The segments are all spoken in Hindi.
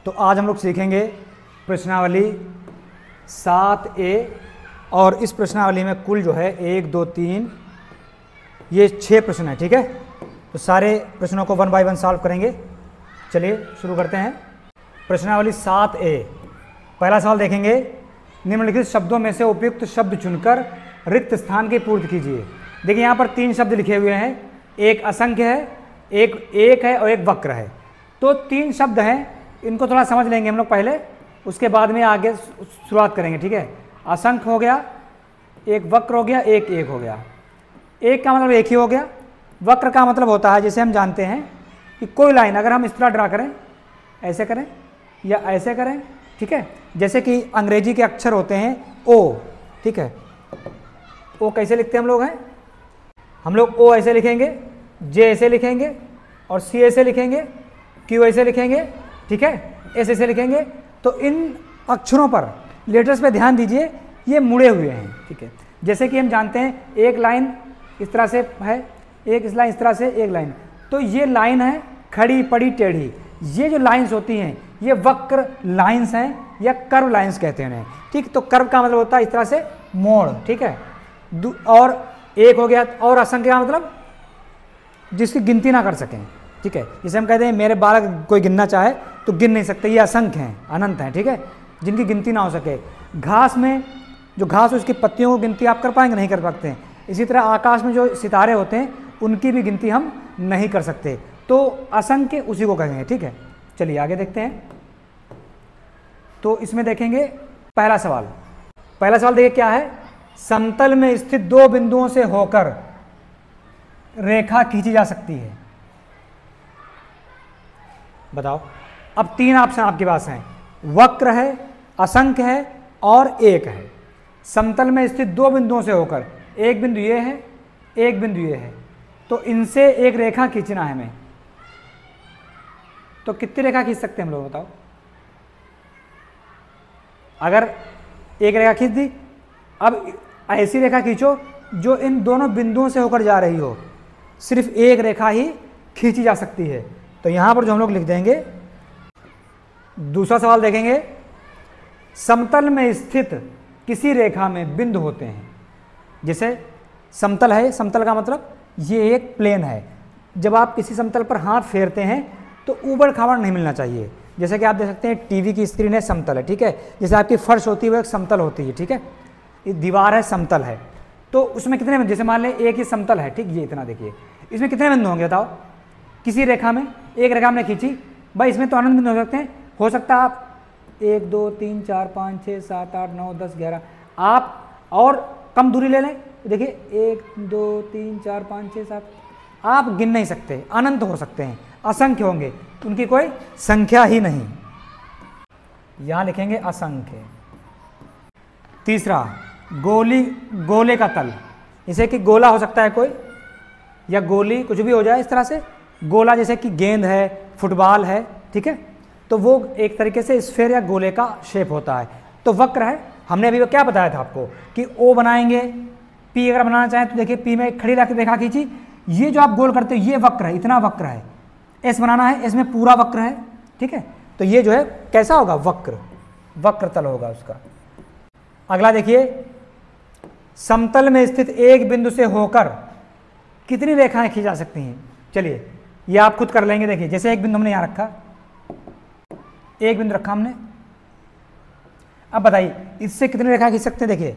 तो आज हम लोग सीखेंगे प्रश्नावली 7A और इस प्रश्नावली में कुल जो है 1 2 3 ये 6 प्रश्न है। ठीक है, तो सारे प्रश्नों को 1 बाय 1 सॉल्व करेंगे। चलिए शुरू करते हैं। प्रश्नावली 7A, पहला सवाल देखेंगे। निम्नलिखित शब्दों में से उपयुक्त शब्द चुनकर रिक्त स्थान की पूर्ति कीजिए। देखिए यहाँ पर 3 शब्द लिखे हुए हैं, एक असंख्य है, एक है और एक वक्र है। तो 3 शब्द हैं, इनको थोड़ा समझ लेंगे हम लोग पहले, उसके बाद में आगे शुरुआत करेंगे। ठीक है, असंख्य हो गया, एक वक्र हो गया, एक हो गया। एक का मतलब एक ही हो गया। वक्र का मतलब होता है, जैसे हम जानते हैं कि कोई लाइन अगर हम इस तरह ड्रा करें, ऐसे करें या ऐसे करें, ठीक है, जैसे कि अंग्रेजी के अक्षर होते हैं ओ, ठीक है, ओ कैसे लिखते हैं हम लोग हैं, हम लोग ओ ऐसे लिखेंगे, जे ऐसे लिखेंगे और सी ऐसे लिखेंगे, क्यू ऐसे लिखेंगे, ठीक है, एस ऐसे लिखेंगे। तो इन अक्षरों पर, लेटर्स पे ध्यान दीजिए, ये मुड़े हुए हैं। ठीक है, जैसे कि हम जानते हैं एक लाइन इस तरह से है, एक इस लाइन इस तरह से, एक लाइन, तो ये लाइन है खड़ी पड़ी टेढ़ी। ये जो लाइंस होती हैं ये वक्र लाइंस हैं या कर्व लाइंस कहते हैं उन्हें। ठीक, तो कर्व का मतलब होता है इस तरह से मोड़। ठीक है, और एक हो गया। और असंख्य का मतलब जिसकी गिनती ना कर सकें। ठीक है, जैसे हम कहते हैं मेरे बालक कोई गिनना चाहे तो गिन नहीं सकते, ये असंख्य हैं, अनंत हैं। ठीक है, जिनकी गिनती ना हो सके। घास में जो घास उसकी पत्तियों को गिनती आप कर पाएंगे, नहीं कर सकते हैं। इसी तरह आकाश में जो सितारे होते हैं उनकी भी गिनती हम नहीं कर सकते। तो असंख्य उसी को कहेंगे। ठीक है, चलिए आगे देखते हैं। तो इसमें देखेंगे पहला सवाल देखिए क्या है। समतल में स्थित 2 बिंदुओं से होकर रेखा खींची जा सकती है। बताओ। अब 3 ऑप्शन आपके पास हैं, वक्र है, असंख्य है और एक है। समतल में स्थित 2 बिंदुओं से होकर, एक बिंदु ये है, एक बिंदु ये है, तो इनसे एक रेखा खींचना है हमें। तो कितनी रेखा खींच सकते हैं हम लोग, बताओ। अगर एक रेखा खींच दी, अब ऐसी रेखा खींचो जो इन दोनों बिंदुओं से होकर जा रही हो। सिर्फ एक रेखा ही खींची जा सकती है। तो यहां पर जो हम लोग लिख देंगे, दूसरा सवाल देखेंगे। समतल में स्थित किसी रेखा में बिंदु होते हैं। जैसे समतल है, समतल का मतलब ये एक प्लेन है। जब आप किसी समतल पर हाथ फेरते हैं तो ऊबड़ खाबड़ नहीं मिलना चाहिए। जैसे कि आप देख सकते हैं टीवी की स्क्रीन है, समतल है। ठीक है, जैसे आपकी फर्श होती है वो एक समतल होती है। ठीक है, ये दीवार है, समतल है। तो उसमें कितने बिंदु, जैसे मान लें एक ही समतल है, ठीक, ये इतना देखिए, इसमें कितने बिंदु होंगे बताओ। किसी रेखा में, एक रेखा में खींची भाई, इसमें तो अनंत बिंदु हो सकते हैं। हो सकता है आप 1 2 3 4 5 6 7 8 9 10 11 आप और कम दूरी ले लें, देखिए 1 2 3 4 5 6 7, आप गिन नहीं सकते, अनंत हो सकते हैं, असंख्य होंगे, उनकी कोई संख्या ही नहीं। यहां लिखेंगे असंख्य। तीसरा, गोले का तल, जैसे कि गोला हो सकता है कोई, या गोली, कुछ भी हो जाए इस तरह से। गोला जैसे कि गेंद है, फुटबॉल है, ठीक है, तो वो एक तरीके से स्फेयर या गोले का शेप होता है। तो वक्र है, हमने अभी क्या बताया था आपको कि ओ बनाएंगे, पी अगर बनाना चाहें तो देखिए पी में खड़ी रेखा खींची, ये जो आप गोल करते हो ये वक्र है, इतना वक्र है। एस बनाना है, एस में पूरा वक्र है। ठीक है, तो ये जो है कैसा होगा, वक्र तल होगा उसका। अगला देखिए, समतल में स्थित एक बिंदु से होकर कितनी रेखाएं खींची जा सकती हैं। चलिए ये आप खुद कर लेंगे। देखिए जैसे एक बिंदु हमने यहां रखा, एक बिंदु रखा हमने, अब बताइए इससे कितनी रेखा खींच सकते हैं। देखिए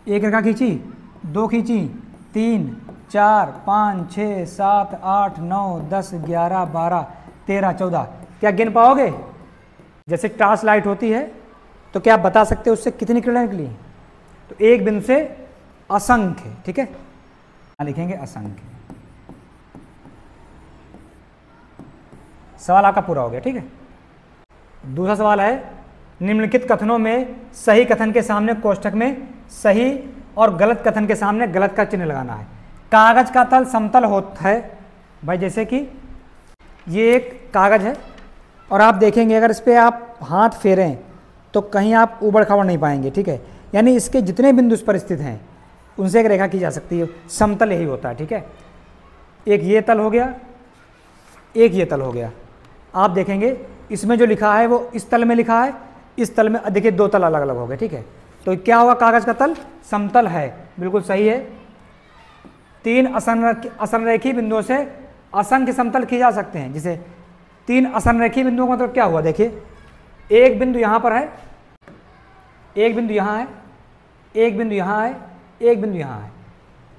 एक रेखा खींची, 2 खींची, 3 4 5 6 7 8 9 10 11 12 13 14, क्या गिन पाओगे। जैसे टॉर्च लाइट होती है तो क्या आप बता सकते हो उससे कितनी किरणें निकली। तो एक बिंदु से असंख्य। ठीक है, लिखेंगे असंख्य। सवाल आपका पूरा हो गया। ठीक है, दूसरा सवाल है, निम्नलिखित कथनों में सही कथन के सामने कोष्ठक में सही और गलत कथन के सामने गलत का चिन्ह लगाना है। कागज का तल समतल होता है भाई, जैसे कि ये एक कागज है और आप देखेंगे अगर इस पर आप हाथ फेरें तो कहीं आप ऊबड़ खाबड़ नहीं पाएंगे। ठीक है, यानी इसके जितने बिंदु इस पर स्थित हैं उनसे एक रेखा की जा सकती है। समतल यही होता है। ठीक है, एक ये तल हो गया, एक ये तल हो गया। आप देखेंगे इसमें जो लिखा है वो इस तल में लिखा है, इस तल में देखिए दो तल अलग अलग हो गए, ठीक है। तो क्या होगा, कागज का तल समतल है, बिल्कुल सही है। 3 असंरेखी बिंदुओं से असंख्य समतल खींचे जा सकते हैं। जिसे 3 असंरेखी बिंदुओं का मतलब क्या हुआ, देखिए एक बिंदु यहाँ पर है, एक बिंदु यहाँ है, एक बिंदु यहाँ है, एक बिंदु यहाँ है।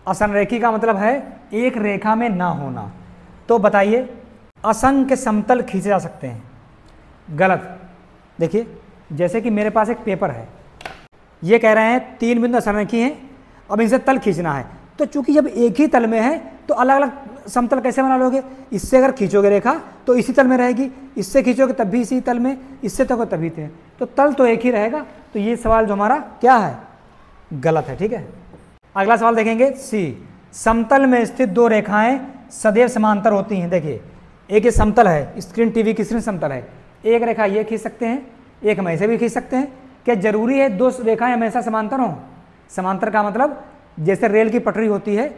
असंरेखी का मतलब है एक रेखा में ना होना। तो बताइए असंख्य समतल खींचे जा सकते हैं, गलत। देखिए जैसे कि मेरे पास एक पेपर है, ये कह रहे हैं 3 बिंदु असंरेखी हैं, अब इनसे तल खींचना है। तो चूंकि जब एक ही तल में है तो अलग अलग समतल कैसे बना लोगे, इससे अगर खींचोगे रेखा तो इसी तल में रहेगी, इससे खींचोगे तब भी इसी तल में, इससे तो तभी थे, तो तल तो एक ही रहेगा। तो ये सवाल जो हमारा क्या है, गलत है, ठीक है। अगला सवाल देखेंगे सी, समतल में स्थित 2 रेखाएं सदैव समांतर होती हैं। देखिए एक ये समतल है, स्क्रीन टीवी की स्क्रीन समतल है, एक रेखा ये खींच सकते हैं, एक हम ऐसे भी खींच सकते हैं। क्या जरूरी है 2 रेखाएं हमेशा समांतर हों? समांतर का मतलब जैसे रेल की पटरी होती है,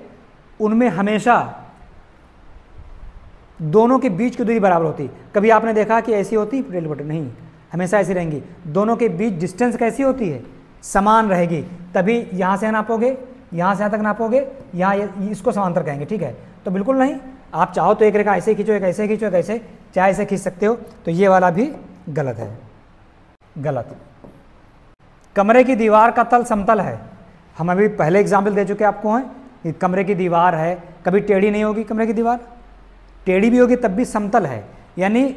उनमें हमेशा दोनों के बीच की दूरी बराबर होती। कभी आपने देखा कि ऐसी होती रेल पटरी? नहीं, हमेशा ऐसी रहेंगी। दोनों के बीच डिस्टेंस कैसी होती है, समान रहेगी, तभी यहाँ से नापोगे, यहाँ से यहाँ तक नापोगे, यहाँ इसको समांतर कहेंगे, ठीक है। तो बिल्कुल नहीं, आप चाहो तो एक रेखा ऐसे खींचो, एक ऐसे खींचो, एक ऐसे, चाहे ऐसे खींच सकते हो। तो ये वाला भी गलत है, गलत। कमरे की दीवार का तल समतल है, हम अभी पहले एग्जाम्पल दे चुके आपको हैं कि कमरे की दीवार है, कभी टेढ़ी नहीं होगी कमरे की दीवार, टेढ़ी भी होगी तब भी समतल है। यानी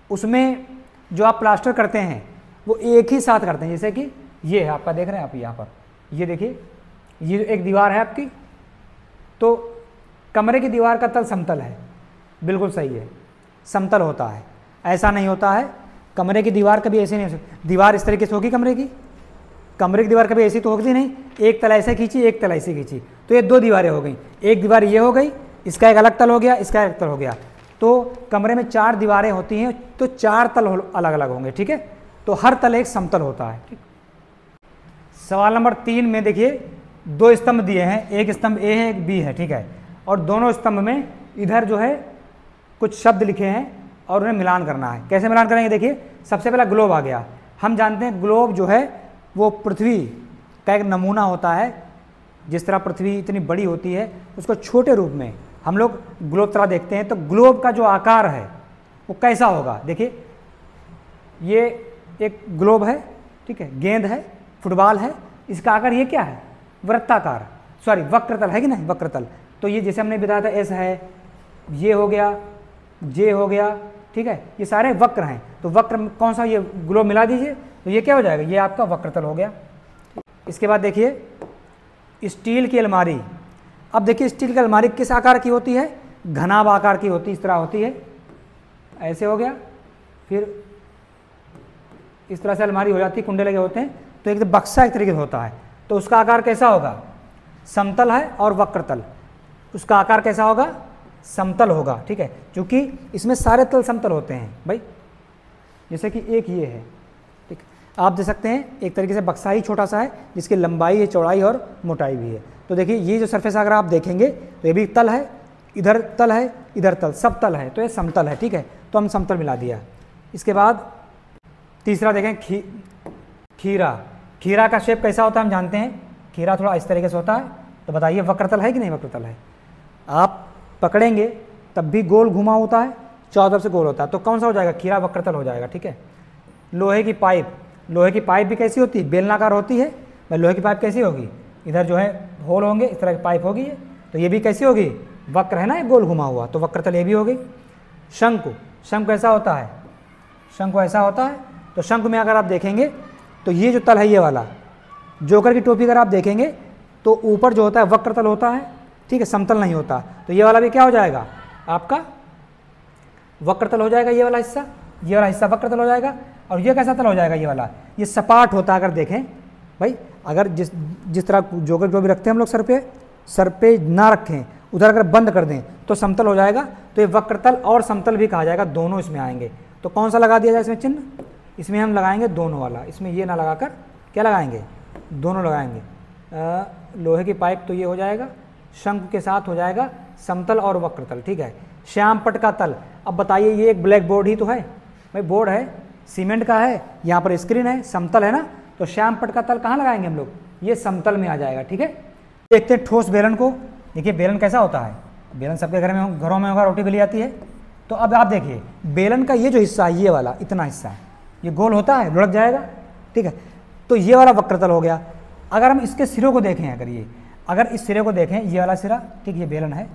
उसमें जो आप प्लास्टर करते हैं वो एक ही साथ करते हैं। जैसे कि ये है आपका, देख रहे हैं आप यहाँ पर, ये देखिए ये एक दीवार है आपकी, तो कमरे की दीवार का तल समतल है, बिल्कुल सही है, समतल होता है। ऐसा नहीं होता है, कमरे की दीवार कभी ऐसे नहीं हो सकती। दीवार इस तरीके से होगी कमरे की दीवार कभी ऐसी तो होगी नहीं, एक तल ऐसे खींची, एक तल ऐसे खींची, तो ये 2 दीवारें हो गई। एक दीवार ये हो गई, इसका एक अलग तल हो गया, इसका एक तल हो गया। तो कमरे में 4 दीवारें होती हैं, तो 4 तल अलग अलग होंगे, ठीक है। तो हर तल एक समतल होता है, ठीक। सवाल नंबर 3 में देखिए 2 स्तंभ दिए हैं, एक स्तंभ ए है, एक बी है, ठीक है। और दोनों स्तंभ में इधर जो है कुछ शब्द लिखे हैं और उन्हें मिलान करना है। कैसे मिलान करेंगे, देखिए सबसे पहला ग्लोब आ गया। हम जानते हैं ग्लोब जो है वो पृथ्वी का एक नमूना होता है। जिस तरह पृथ्वी इतनी बड़ी होती है, उसको छोटे रूप में हम लोग ग्लोब तरह देखते हैं। तो ग्लोब का जो आकार है वो कैसा होगा, देखिए ये एक ग्लोब है, ठीक है, गेंद है, फुटबॉल है, इसका आकार ये क्या है, वृत्ताकार, सॉरी वक्रतल है कि नहीं, वक्रतल। तो ये जैसे हमने बताया था एस है, ये हो गया, जे हो गया, ठीक है, ये सारे वक्र हैं। तो वक्र कौन सा, ये ग्लोब मिला दीजिए तो ये क्या हो जाएगा, ये आपका वक्रतल हो गया। इसके बाद देखिए स्टील की अलमारी। अब देखिए स्टील की अलमारी किस आकार की होती है, घनाभ आकार की होती है, इस तरह होती है, ऐसे हो गया, फिर इस तरह से अलमारी हो जाती है, कुंडे लगे होते हैं, तो एक बक्सा एक तरीके से होता है। तो उसका आकार कैसा होगा, समतल है और वक्रतल, उसका आकार कैसा होगा, समतल होगा, ठीक है, क्योंकि इसमें सारे तल समतल होते हैं भाई। जैसे कि एक ये है, ठीक, आप देख सकते हैं एक तरीके से बक्सा ही छोटा सा है, जिसकी लंबाई है, चौड़ाई और मोटाई भी है। तो देखिए ये जो सरफेस अगर आप देखेंगे तो ये भी तल है, इधर तल है, इधर तल, सब तल है, तो ये समतल है, ठीक है। तो हम समतल मिला दिया। इसके बाद तीसरा देखें खीरा। खीरा का शेप कैसा होता है हम जानते हैं, खीरा थोड़ा इस तरीके से होता है। तो बताइए वक्रतल है कि नहीं वक्रतल है, आप पकड़ेंगे तब भी गोल घुमा होता है, चारों तरफ से गोल होता है, तो कौन सा हो जाएगा, खीरा वक्रतल हो जाएगा, ठीक है। लोहे की पाइप, लोहे की पाइप भी कैसी होती है, बेलनाकार होती है। भाई लोहे की पाइप कैसी होगी, इधर जो है होल होंगे, इस तरह की पाइप होगी, तो ये भी कैसी होगी, वक्र है ना, एक गोल घुमा हुआ, तो वक्रतल ये भी होगी। शंकु, शंकु ऐसा होता है, शंकु ऐसा होता है। तो शंकु में अगर आप देखेंगे तो ये जो तल है, ये वाला जोकर की टोपी अगर आप देखेंगे तो ऊपर जो होता है वक्रतल होता है, ठीक है, समतल नहीं होता। तो ये वाला भी क्या हो जाएगा, आपका वक्रतल हो जाएगा, ये वाला हिस्सा, ये वाला हिस्सा वक्रतल हो जाएगा। और ये कैसा तल हो जाएगा, ये वाला, ये सपाट होता है। अगर देखें भाई, अगर जिस तरह जोकर जो भी रखते हैं हम लोग सर पे ना रखें, उधर अगर बंद कर दें तो समतल हो जाएगा। तो ये वक्रतल और समतल भी कहा जाएगा, दोनों इसमें आएंगे। तो कौन सा लगा दिया जाए इसमें चिन्ह, इसमें हम लगाएंगे दोनों वाला, इसमें ये ना लगाकर क्या लगाएंगे, दोनों लगाएंगे। लोहे की पाइप तो ये हो जाएगा, शंकु के साथ हो जाएगा समतल और वक्रतल, ठीक है। श्याम पट का तल, अब बताइए ये एक ब्लैक बोर्ड ही तो है, भाई बोर्ड है, सीमेंट का है, यहाँ पर स्क्रीन है, समतल है ना, तो श्याम पट्ट का तल कहाँ लगाएंगे हम लोग, ये समतल में आ जाएगा। ठीक है, देखते हैं ठोस बेलन को। देखिए बेलन कैसा होता है, बेलन सबके घरों में होगा, रोटी बेली जाती है। तो अब आप देखिए बेलन का ये जो हिस्सा है, ये वाला इतना हिस्सा, ये गोल होता है, लुढ़क जाएगा। ठीक है, तो ये वाला वक्रतल हो गया। अगर हम इसके सिरों को देखें, अगर इस सिरे को देखें, ये वाला सिरा, ठीक, ये बेलन है।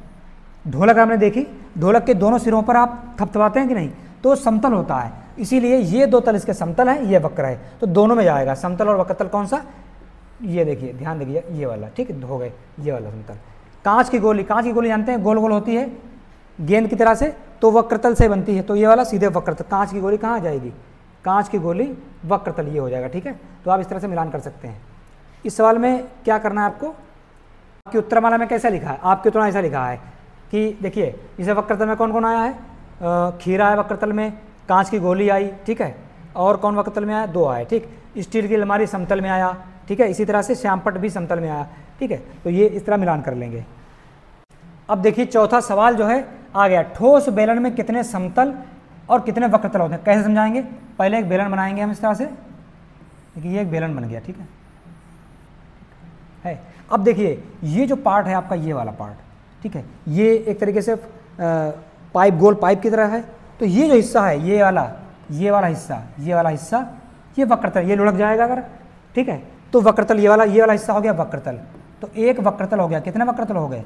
ढोलक हमने देखी, ढोलक के दोनों सिरों पर आप थपथपाते हैं कि नहीं, तो समतल होता है, इसीलिए ये दो तल इसके समतल है, ये वक्र है, तो दोनों में जाएगा। समतल और वक्रतल कौन सा, ये देखिए, ध्यान देखिए, ये वाला। ठीक है, हो गए ये वाला समतल। कांच की गोली जानते हैं, गोल गोल होती है गेंद की तरह से, तो वक्रतल से बनती है, तो ये वाला सीधे वक्रतल। कांच की गोली कहाँ जाएगी, कांच की गोली वक्रतल, ये हो जाएगा। ठीक है, तो आप इस तरह से मिलान कर सकते हैं। इस सवाल में क्या करना है आपको, आपकी उत्तरमाला में कैसा लिखा है, आपके उत्तर ऐसा लिखा है कि देखिए, इसे वक्रतल में कौन कौन आया है, खीरा है वक्रतल में, कांच की गोली आई, ठीक है, और कौन वक्रतल में आया, 2 आए। ठीक, स्टील की अलमारी समतल में आया। ठीक है, इसी तरह से श्यामपट्ट भी समतल में आया। ठीक है, तो ये इस तरह मिलान कर लेंगे। अब देखिए चौथा सवाल जो है आ गया, ठोस बेलन में कितने समतल और कितने वक्रतल होते हैं, कैसे समझाएंगे। पहले एक बेलन बनाएंगे हम इस तरह से, देखिए ये एक बेलन बन गया। ठीक है, अब देखिए ये जो पार्ट है आपका, ये वाला पार्ट, ठीक है, ये एक तरीके से पाइप, गोल पाइप की तरह है। तो ये जो हिस्सा है, ये वाला हिस्सा, ये वक्रतल, ये लुढ़क जाएगा अगर। ठीक है, तो वक्रतल ये वाला हिस्सा हो गया वक्रतल। तो एक वक्रतल हो गया, कितने वक्रतल हो गए,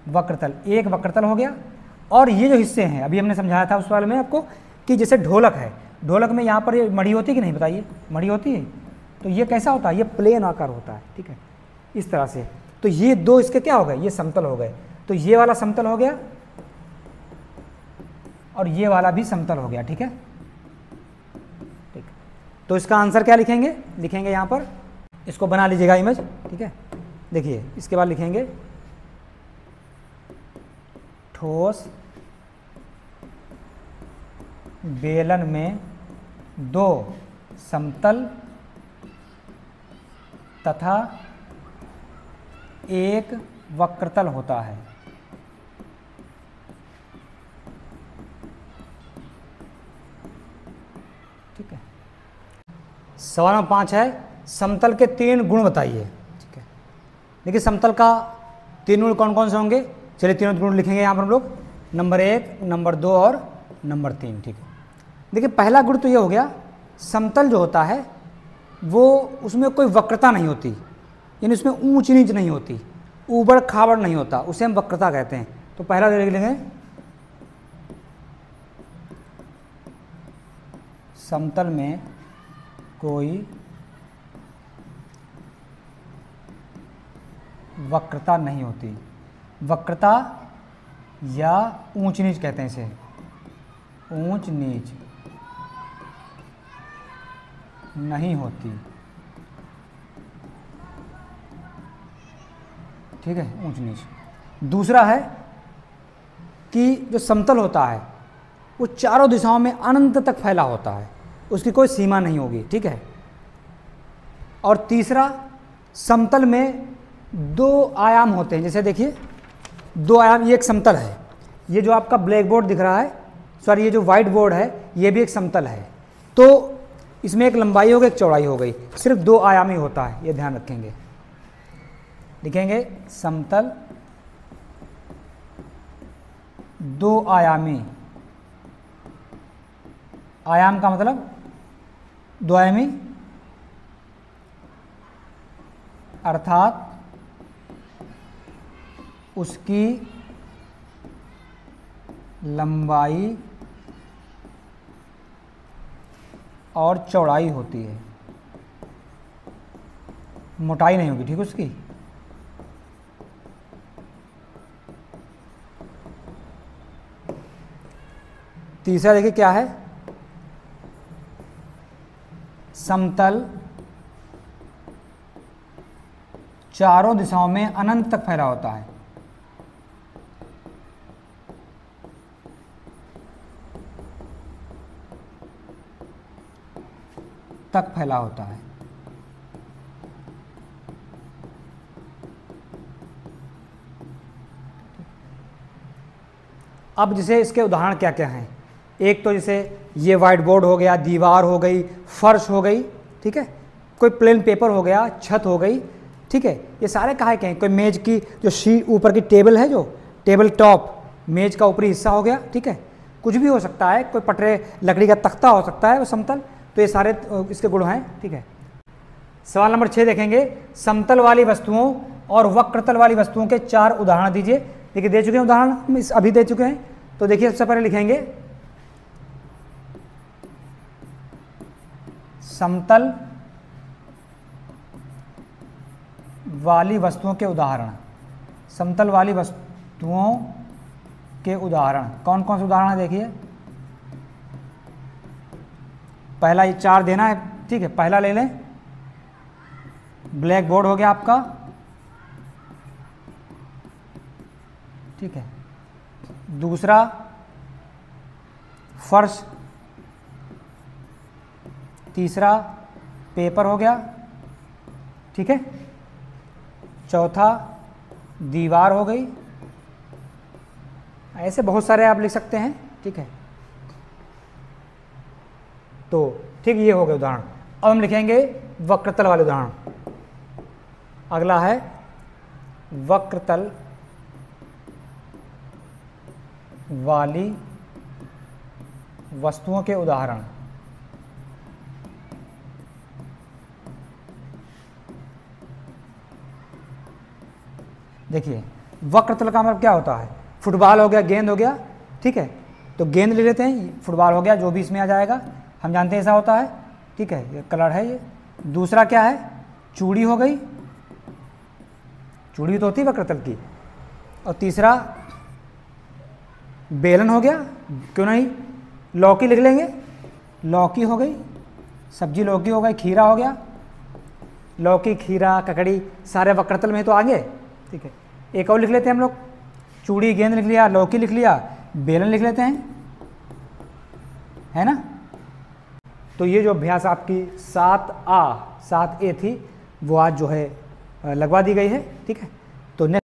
वक्रतल, एक वक्रतल हो गया। और ये जो हिस्से हैं, अभी हमने समझाया था उस वाले में आपको कि जैसे ढोलक है, ढोलक में यहाँ पर ये मढ़ी होती है कि नहीं, बताइए, मढ़ी होती है। तो ये कैसा होता है, ये प्लेन आकार होता है। ठीक है, इस तरह से। तो ये दो इसके क्या हो गए, ये समतल हो गए। तो ये वाला समतल हो गया और ये वाला भी समतल हो गया। ठीक है, ठीक, तो इसका आंसर क्या लिखेंगे, लिखेंगे यहाँ पर, इसको बना लीजिएगा इमेज। ठीक है, देखिए इसके बाद लिखेंगे ठोस बेलन में 2 समतल तथा 1 वक्रतल होता है। ठीक है, सवाल नंबर 5 है, समतल के 3 गुण बताइए। ठीक है, देखिए समतल का 3 गुण कौन कौन से होंगे, चलिए तीनों गुण लिखेंगे यहाँ पर हम लोग, नंबर 1, नंबर 2 और नंबर 3। ठीक है, देखिए पहला गुण तो ये हो गया, समतल जो होता है वो उसमें कोई वक्रता नहीं होती, यानी उसमें ऊंच नीच नहीं होती, ऊबड़ खाबड़ नहीं होता, उसे हम वक्रता कहते हैं। तो पहला देख लेंगे, समतल में कोई वक्रता नहीं होती, वक्रता या ऊंच नीच कहते हैं इसे, ऊंच नीच नहीं होती। ठीक है, ऊंच नीच। दूसरा है कि जो समतल होता है वो चारों दिशाओं में अनंत तक फैला होता है, उसकी कोई सीमा नहीं होगी। ठीक है, और तीसरा, समतल में 2 आयाम होते हैं, जैसे देखिए 2 आयाम, ये एक समतल है, ये जो आपका ब्लैक बोर्ड दिख रहा है, सॉरी ये जो वाइट बोर्ड है, ये भी एक समतल है। तो इसमें एक लंबाई हो गई, एक चौड़ाई हो गई, सिर्फ 2 आयामी होता है, ये ध्यान रखेंगे। लिखेंगे समतल 2 आयामी, आयाम का मतलब 2 आयामी, अर्थात उसकी लंबाई और चौड़ाई होती है, मोटाई नहीं होगी। ठीक, उसकी तीसरा देखिए क्या है, समतल चारों दिशाओं में अनंत तक फैला होता है। तक फैला होता है। अब जैसे इसके उदाहरण क्या क्या हैं, एक तो जैसे ये वाइट बोर्ड हो गया, दीवार हो गई, फर्श हो गई, ठीक है, कोई प्लेन पेपर हो गया, छत हो गई, ठीक है, ये सारे कहाँ के हैं। कोई मेज की जो ऊपर की टेबल है, जो टेबल टॉप, मेज का ऊपरी हिस्सा हो गया, ठीक है, कुछ भी हो सकता है, कोई पटरे लकड़ी का तख्ता हो सकता है वो समतल, तो ये सारे इसके गुण हैं, ठीक है। सवाल नंबर 6 देखेंगे, समतल वाली वस्तुओं और वक्रतल वाली वस्तुओं के 4 उदाहरण दीजिए। देखिए दे चुके हैं उदाहरण, हम अभी दे चुके हैं। तो देखिए सबसे पहले लिखेंगे समतल वाली वस्तुओं के उदाहरण। समतल वाली वस्तुओं के उदाहरण कौन कौन से उदाहरण है देखिए। पहला ये 4 देना है, ठीक है। पहला ले लें, ब्लैक बोर्ड हो गया आपका, ठीक है। दूसरा फर्श, तीसरा पेपर हो गया, ठीक है। चौथा दीवार हो गई। ऐसे बहुत सारे आप लिख सकते हैं, ठीक है। तो ठीक, ये हो गए उदाहरण। अब हम लिखेंगे वक्रतल वाले उदाहरण। अगला है वक्रतल वाली वस्तुओं के उदाहरण। देखिए वक्रतल का मतलब क्या होता है, फुटबॉल हो गया, गेंद हो गया, ठीक है। तो गेंद ले लेते हैं, फुटबॉल हो गया, जो भी इसमें आ जाएगा, हम जानते हैं ऐसा होता है, ठीक है। ये कलर है ये। दूसरा क्या है, चूड़ी हो गई, चूड़ी तो होती है वक्रतल की। और तीसरा बेलन हो गया, क्यों नहीं, लौकी लिख लेंगे, लौकी हो गई, सब्जी लौकी हो गई, खीरा हो गया, लौकी, खीरा, ककड़ी सारे वक्रतल में तो आ गए, ठीक है। एक और लिख लेते हैं हम लोग, चूड़ी, गेंद लिख लिया, लौकी लिख लिया, बेलन लिख लेते हैं, है ना। तो ये जो अभ्यास आपकी 7A थी वो आज जो है लगवा दी गई है, ठीक है। तो नेक्स्ट